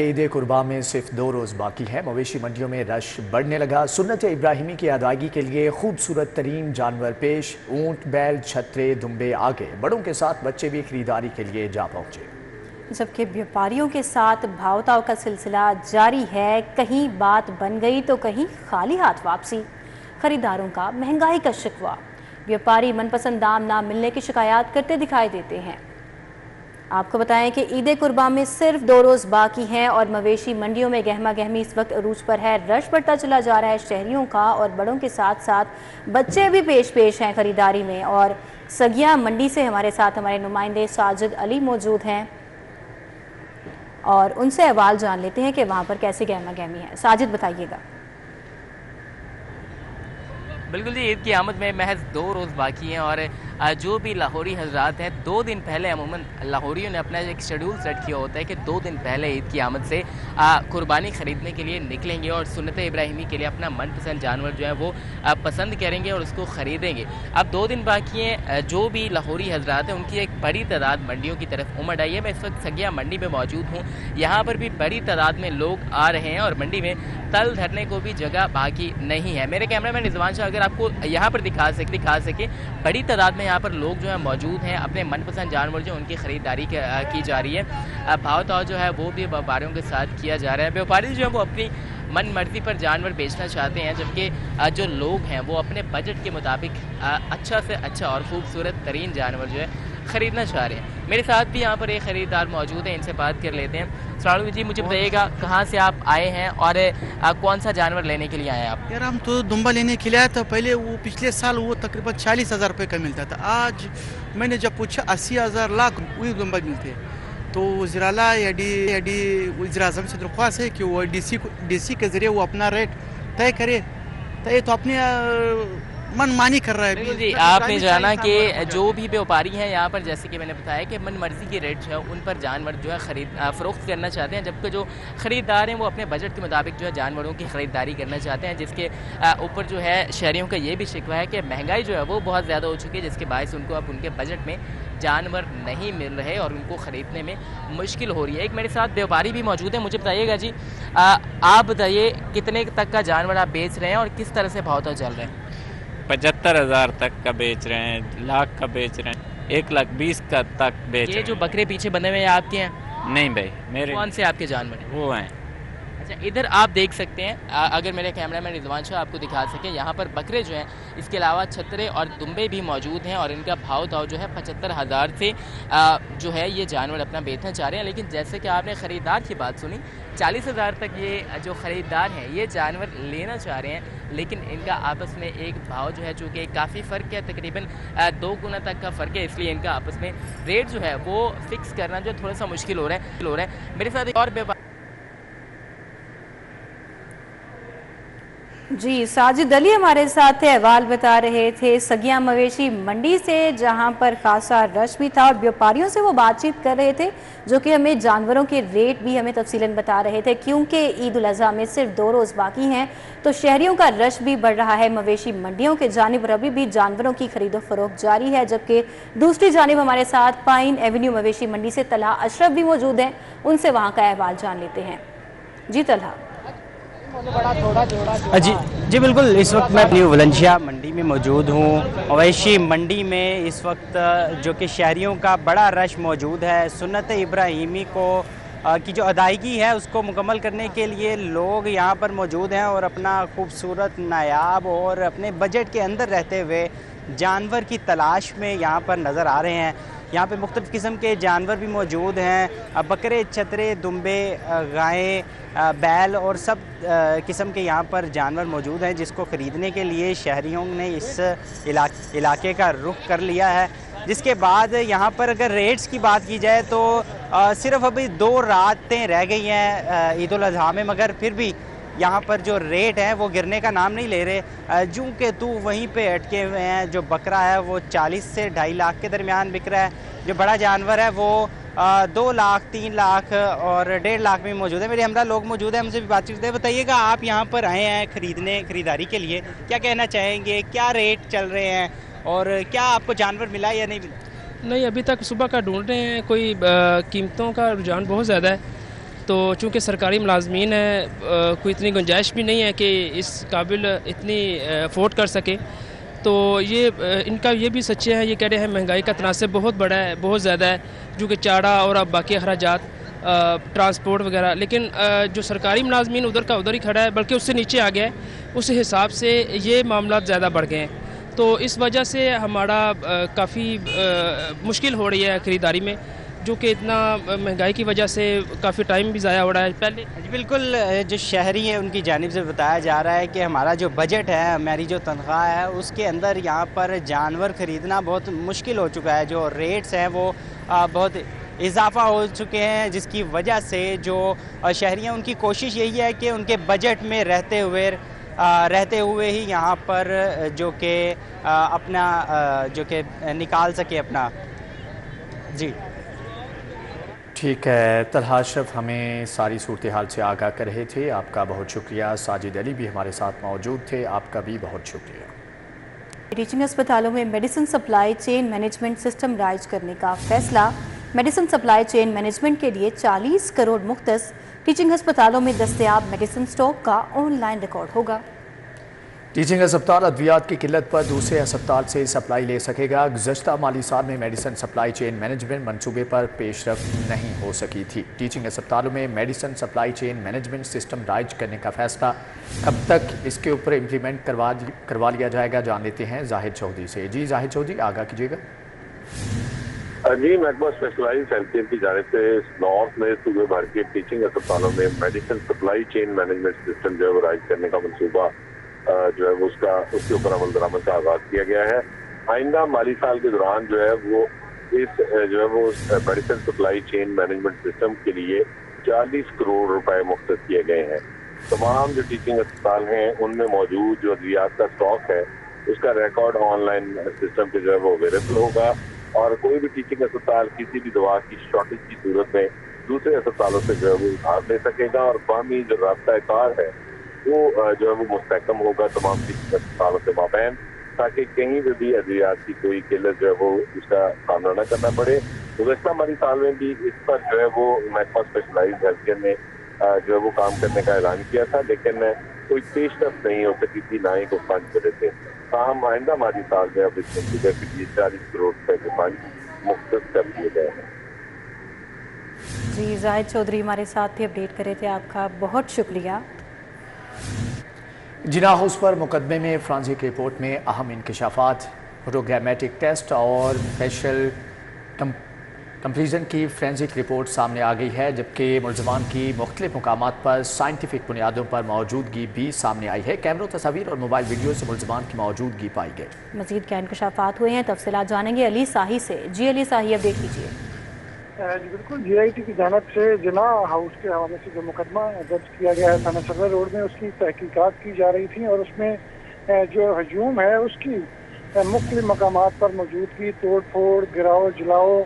عید قرباں میں صرف 2 روز باقی ہے۔ مویشی منڈیوں میں رش بڑھنے لگا۔ سنت ابراہیمی کی ادائیگی کے لیے خوبصورت ترین جانور پیش، اونٹ، بیل، چھترے، دمبے آگے، بڑوں کے ساتھ بچے بھی خریداری کے لیے جا پہنچے۔ جبکہ بیوپاریوں کے ساتھ بھاؤ تاؤ کا سلسلہ جاری ہے۔ کہیں بات بن گئی تو کہیں خالی ہاتھ واپسی۔ خریداروں کا مہنگائی کا شکوہ۔ بیوپاری من پسند دام نہ ملنے کی شکایات کرتے دکھائی دیتے ہیں۔ آپ کو بتائیں کہ عید قرباں میں صرف 2 روز باقی ہیں اور مویشی منڈیوں میں گہما گہمی اس وقت عروج پر ہے۔ رش بڑھتا چلا جا رہا ہے شہریوں کا، اور بڑوں کے ساتھ ساتھ بچے بھی پیش ہیں خریداری میں۔ اور سگیا منڈی سے ہمارے ساتھ ہمارے نمائندے ساجد علی موجود ہیں اور ان سے احوال جان لیتے ہیں کہ وہاں پر کیسے گہما گہمی ہے۔ ساجد بتائیے گا۔ بالکل جی، عید کی آمد میں محض 2 روز باقی ہیں اور جو بھی لاہوری حضرات ہیں 2 دن پہلے عموماً لاہوریوں نے اپنا ایک شیڈول سیٹ کیا ہوتا ہے کہ 2 دن پہلے عید کی آمد سے قربانی خریدنے کے لیے نکلیں گے اور سنت ابراہیمی کے لیے اپنا من پسند جانور جو ہے وہ پسند کریں گے اور اس کو خریدیں گے۔ اب 2 دن باقی ہیں۔ جو بھی لاہوری حضرات ہیں ان کی ایک بڑی تعداد منڈیوں کی طرف امڑ آئی ہے۔ میں اس وقت سگیا منڈی میں موجود ہوں۔ یہاں پر بھی بڑی تعداد میں لوگ آ رہے ہیں اور منڈی میں تل دھرنے کو بھی جگہ باقی نہیں ہے۔ میرے کیمرہ مین رضوان شاہ اگر آپ کو یہاں پر دکھا سکے بڑی تعداد میں یہاں پر لوگ جو ہیں موجود ہیں، اپنے من پسند جانور جو ان کی خریداری کی جا رہی ہے۔ بھاؤ تاؤ جو ہے وہ بھی بیوپاریوں کے ساتھ کیا جا رہا ہے۔ بیوپاری جو ہے وہ اپنی من مرضی پر جانور بیچنا چاہتے ہیں، جبکہ جو لوگ ہیں وہ اپنے بجٹ کے مطابق اچھا سے اچھا اور خوبصورت ترین جانور جو ہے خریدنا چاہ رہے ہیں۔ میرے ساتھ بھی یہاں پر ایک خریدار موجود ہیں، ان سے بات کر لیتے ہیں۔ السلام علیکم جی، مجھے بتائیے گا کہاں سے آپ آئے ہیں اور کون سا جانور لینے کے لیے آئے ہیں آپ؟ یار ہم تو دمبا لینے کے لیے آیا تھا۔ پہلے وہ پچھلے سال وہ تقریباً 40,000 روپے کا ملتا تھا۔ آج میں نے جب پوچھا 80,000 لاکھ وہی دمبا ملتے ہیں۔ تو وزراء یا ڈی وزیر اعظم سے درخواست ہے کہ وہ ڈی سی کے ذریعے وہ اپنا ریٹ طے کرے۔ تو یہ تو اپنے من مانی کر رہا ہے۔ جی، آپ نے جانا کہ جو بھی بیوپاری ہیں یہاں پر، جیسے کہ میں نے بتایا کہ من مرضی کے ریٹ جو ہے ان پر جانور جو ہے فروخت کرنا چاہتے ہیں، جبکہ جو خریدار ہیں وہ اپنے بجٹ کے مطابق جو ہے جانوروں کی خریداری کرنا چاہتے ہیں، جس کے اوپر جو ہے شہریوں کا یہ بھی شکوہ ہے کہ مہنگائی جو ہے وہ بہت زیادہ ہو چکی ہے، جس کے باعث ان کو اب ان کے بجٹ میں جانور نہیں مل رہے اور ان کو خریدنے میں مشکل ہو رہی ہے۔ ایک میرے ساتھ بیوپاری بھی موجود ہے، مجھے بتائیے گا جی، آپ بتائیے کتنے تک کا جانور آپ بیچ رہے ہیں اور کس طرح سے بھاؤ تاؤ چل رہے ہیں؟ 75,000 تک کا بیچ رہے ہیں، لاکھ کا بیچ رہے ہیں، 1,20,000 کا تک بیچ رہے ہیں۔ یہ جو بکرے پیچھے بنے ہوئے ہیں آپ کے ہیں؟ نہیں بھائی، میرے کون سے آپ کے جانور ہیں؟ وہ ہیں۔ اچھا، ادھر آپ دیکھ سکتے ہیں، اگر میرے کیمرہ مین رضوان شاہ آپ کو دکھا سکیں، یہاں پر بکرے جو ہیں، اس کے علاوہ چھترے اور دمبے بھی موجود ہیں اور ان کا بھاؤ تاؤ جو ہے 75,000 سے جو ہے یہ جانور اپنا بیچنا چاہ رہے ہیں۔ لیکن جیسے کہ آپ نے خریدار کی بات سنی، 40,000 تک یہ جو خریدار ہیں یہ جانور لینا چاہ رہے ہیں، لیکن ان کا آپس میں ایک بھاؤ جو ہے چونکہ کافی فرق ہے، تقریباً 2 گنا تک کا فرق ہے، اس لیے ان کا آپس میں ریٹ جو ہے وہ فکس کرنا جو تھوڑا سا مشکل ہو رہا ہے۔ میرے ساتھ ایک اور جی، ساجد علی ہمارے ساتھ تھے، احوال بتا رہے تھے سگیا مویشی منڈی سے، جہاں پر خاصا رش بھی تھا اور بیوپاریوں سے وہ بات چیت کر رہے تھے جو کہ ہمیں جانوروں کے ریٹ بھی ہمیں تفصیلاً بتا رہے تھے۔ کیونکہ عید الاضحیٰ میں صرف 2 روز باقی ہیں تو شہریوں کا رش بھی بڑھ رہا ہے مویشی منڈیوں کے جانب، ابھی بھی جانوروں کی خرید و فروخت جاری ہے۔ جبکہ دوسری جانب ہمارے ساتھ پائن ایونیو مویشی منڈی سے طلحہ اشرف بھی موجود ہیں، ان سے وہاں کا احوال جان لیتے ہیں۔ جی طلحہ۔ جی بالکل، اس وقت میں نیو ولنشیا منڈی میں موجود ہوں۔ مویشی منڈی میں اس وقت جو کہ شہریوں کا بڑا رش موجود ہے، سنت ابراہیمی کی جو ادائیگی ہے اس کو مکمل کرنے کے لیے لوگ یہاں پر موجود ہیں اور اپنا خوبصورت، نایاب اور اپنے بجٹ کے اندر رہتے ہوئے جانور کی تلاش میں یہاں پر نظر آ رہے ہیں۔ یہاں پہ مختلف قسم کے جانور بھی موجود ہیں، بکرے، چھترے، دمبے، گائیں، بیل اور سب قسم کے یہاں پر جانور موجود ہیں، جس کو خریدنے کے لیے شہریوں نے اس علاقے کا رخ کر لیا ہے۔ جس کے بعد یہاں پر اگر ریٹس کی بات کی جائے تو صرف ابھی 2 راتیں رہ گئی ہیں عید الاضحیٰ میں، مگر پھر بھی یہاں پر جو ریٹ ہیں وہ گرنے کا نام نہیں لے رہے، جوں کہ تو وہیں پہ اٹکے ہوئے ہیں۔ جو بکرا ہے وہ 40 سے 2.5 لاکھ کے درمیان بک رہا ہے، جو بڑا جانور ہے وہ 2 لاکھ، 3 لاکھ اور 1.5 لاکھ میں موجود ہے۔ میرے ہمراہ لوگ موجود ہیں، ہم سے بھی بات چیت ہے۔ بتائیے گا، آپ یہاں پر آئے ہیں خریداری کے لیے، کیا کہنا چاہیں گے؟ کیا ریٹ چل رہے ہیں اور کیا آپ کو جانور ملا یا نہیں ملا؟ نہیں، ابھی تک صبح کا ڈھونڈ رہے ہیں، کوئی قیمتوں کا رجحان بہت زیادہ ہے تو چونکہ سرکاری ملازمین ہیں کوئی اتنی گنجائش بھی نہیں ہے کہ اس قابل اتنی افورڈ کر سکے، تو یہ ان کا یہ بھی سچے ہیں، یہ کہہ رہے ہیں مہنگائی کا تناسب بہت بڑا ہے، بہت زیادہ ہے، جو کہ چاڑا اور اب باقی اخراجات ٹرانسپورٹ وغیرہ، لیکن جو سرکاری ملازمین ادھر کا ادھر ہی کھڑا ہے، بلکہ اس سے نیچے آ گیا ہے، اس حساب سے یہ معاملات زیادہ بڑھ گئے ہیں، تو اس وجہ سے ہمارا کافی مشکل ہو رہی ہے خریداری میں، جو کہ اتنا مہنگائی کی وجہ سے کافی ٹائم بھی ضائع ہو رہا ہے پہلے۔ جی بالکل، جو شہری ہیں ان کی جانب سے بتایا جا رہا ہے کہ ہمارا جو بجٹ ہے، ہماری جو تنخواہ ہے، اس کے اندر یہاں پر جانور خریدنا بہت مشکل ہو چکا ہے، جو ریٹس ہیں وہ بہت اضافہ ہو چکے ہیں، جس کی وجہ سے جو شہری ہیں ان کی کوشش یہی ہے کہ ان کے بجٹ میں رہتے ہوئے ہی یہاں پر جو کہ اپنا جو کہ نکال سکے اپنا۔ جی ٹھیک ہے، طلحہ اشرف ہمیں ساری صورتحال سے آگاہ کر رہے تھے، آپ کا بہت شکریہ۔ ساجد علی بھی ہمارے ساتھ موجود تھے، آپ کا بھی بہت شکریہ۔ ٹیچنگ اسپتالوں میں medicine supply chain management system رائج کرنے کا فیصلہ۔ میڈیسن سپلائی چین مینجمنٹ کے لیے 40 کروڑ مختص۔ ٹیچنگ اسپتالوں میں دستیاب میڈیسن سٹاک کا آن لائن ریکارڈ ہوگا۔ ٹیچنگ اسپتال ادویات کی قلت پر دوسرے اسپتال سے سپلائی لے سکے گا۔ گزشتہ مالی سال میں میڈیسن سپلائی چین مینجمنٹ منصوبے پر پیش رفت نہیں ہو سکی تھی۔ ٹیچنگ اسپتالوں میں medicine supply chain management system رائج کرنے کا فیصلہ کب تک اس کے اوپر امپلیمنٹ کروا لیا جائے گا، جان لیتے ہیں زاہد چودھری سے۔ جی زاہد چودھری، آگاہ کیجیے گا۔ جی، محکمہ اسپیشلائزڈ ہیلتھ کیئر کی جانب سے نارتھ میں صوبے بھر کے ٹیچنگ اسپتالوں میں medicine supply chain management system جو ہے وہ رائج کرنے کا منصوبہ جو ہے وہ اس کے اوپر عمل درآمد کا آغاز کیا گیا ہے۔ آئندہ مالی سال کے دوران جو ہے وہ اس جو ہے وہ medicine supply chain management system کے لیے 40 کروڑ روپے مختص کیے گئے ہیں۔ تمام جو ٹیچنگ اسپتال ہیں ان میں موجود جو ادویات کا اسٹاک ہے اس کا ریکارڈ آن لائن سسٹم پہ جو ہے وہ اویلیبل ہوگا، اور کوئی بھی ٹیچنگ اسپتال کسی بھی دوا کی شارٹیج کی صورت میں دوسرے اسپتالوں سے جو ہے وہ ادھار لے سکے گا، اور باہمی جو رابطہ کار ہے وہ جو ہے وہ مستحکم ہوگا تمام ٹیچنگ اسپتالوں سے مابین، تاکہ کہیں پہ بھی ادویات کی کوئی قلت جو ہے وہ اس کا سامنا نہ کرنا پڑے۔ گزشتہ مالی سال میں بھی اس پر جو ہے وہ محکمہ اسپیشلائزڈ ہیلتھ کیئر نے جو ہے وہ کام کرنے کا اعلان کیا تھا، لیکن کوئی پیش رفت نہیں ہو سکی تھی، نہ ہی کوئی فنڈ ملے تھے۔ تاہم آئندہ مالی سال میں اب اس منصوبے کے لیے 40 کروڑ روپے کے فنڈ مختص کر دیے گئے ہیں۔ جی زاہد چودھری ہمارے ساتھ تھے، اپڈیٹ کرے تھے، آپ کا بہت شکریہ۔ جناح ہاؤس پر مقدمے میں فرانزک رپورٹ میں اہم انکشافات، پروگرامیٹک ٹیسٹ اور فیشل کمپریزن کی فرینزک رپورٹ سامنے آ گئی ہے، جبکہ ملزمان کی مختلف مقامات پر سائنٹیفک بنیادوں پر موجودگی بھی سامنے آئی ہے۔ کیمروں، تصاویر اور موبائل ویڈیو سے ملزمان کی موجودگی پائی گئی۔ مزید کیا انکشافات ہوئے ہیں، تفصیلات جانیں گے علی ساہی سے۔ جی علی ساہی، اپڈیٹ کیجیے۔ جی بالکل، جی آئی ٹی کی جانب سے جناح ہاؤس کے حوالے سے جو مقدمہ درج کیا گیا ہے تھانہ صدر روڈ میں، اس کی تحقیقات کی جا رہی تھیں، اور اس میں جو ہجوم ہے اس کی مختلف مقامات پر موجودگی، توڑ پھوڑ، گراؤ جلاؤ،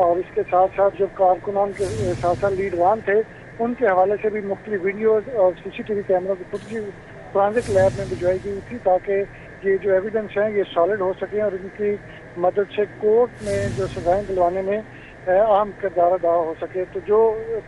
اور اس کے ساتھ ساتھ جو کارکنان کے ساتھ ساتھ لیڈران تھے ان کے حوالے سے بھی مختلف ویڈیوز اور سی سی ٹی وی کیمروں کی فوٹیج فرانزک لیب میں بھجوائی گئی تھی، تاکہ یہ جو ایویڈنس ہیں یہ سالڈ ہو سکیں اور ان کی مدد سے کورٹ میں جو سزائیں دلوانے میں اہم کردار ادا ہو سکے۔ تو جو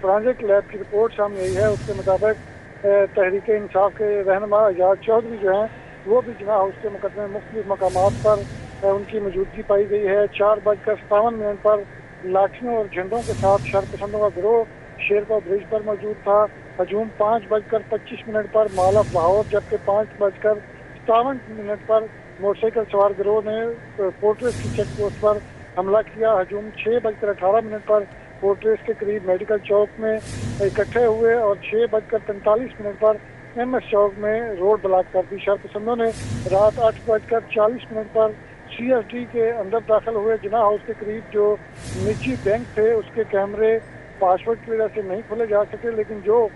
فرانزک لیب کی رپورٹ سامنے آئی ہے اس کے مطابق تحریک انصاف کے رہنما ایاز چودھری جو ہیں وہ بھی جناح ہاؤس کے مقدمے مختلف مقامات پر ان کی موجودگی پائی گئی ہے۔ 4:57 پر لاٹھیوں اور جھنڈوں کے ساتھ شرپسندوں کا گروہ شیرپا برج پر موجود تھا۔ ہجوم 5:25 پر مال آف لاہور، جبکہ 5:57 پر موٹر سائیکل سوار گروہ نے فورٹریس کی چیک پوسٹ پر حملہ کیا۔ ہجوم 6:18 پر فورٹریس کے قریب میڈیکل چوک میں اکٹھے ہوئے، اور 6:45 پر ایم ایس چوک میں روڈ بلاک کر دی۔ شرپسندوں نے رات 8:40 پر سی ایس ڈی کے اندر داخل ہوئے۔ جناح ہاؤس کے قریب جو نجی بینک تھے اس کے کیمرے پاسورڈ کی وجہ سے نہیں کھولے جا سکے، لیکن جو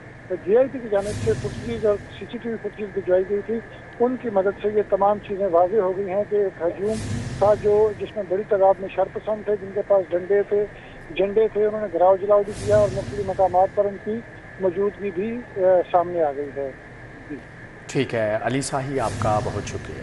جی آئی ٹی کی جانب سے فوٹیج اور سی سی ٹی وی فوٹیج بھجوائی گئی تھی ان کی مدد سے یہ تمام چیزیں واضح ہو گئی ہیں کہ ایک ہجوم تھا جس میں بڑی تعداد میں شرپسند تھے، جن کے پاس جھنڈے تھے، انہوں نے گراؤ جلاؤ بھی کیا، اور مختلف مقامات پر ان کی موجودگی بھی سامنے آ گئی ہے۔ ٹھیک ہے علی ساہی، آپ کا بہت شکریہ۔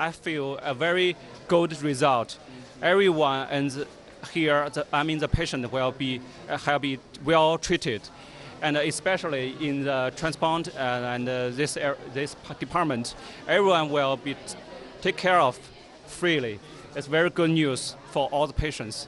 I feel a very good result. Everyone and here, the patient will be well treated. And especially in the transplant and this department, everyone will be taken care of freely. It's very good news for all the patients.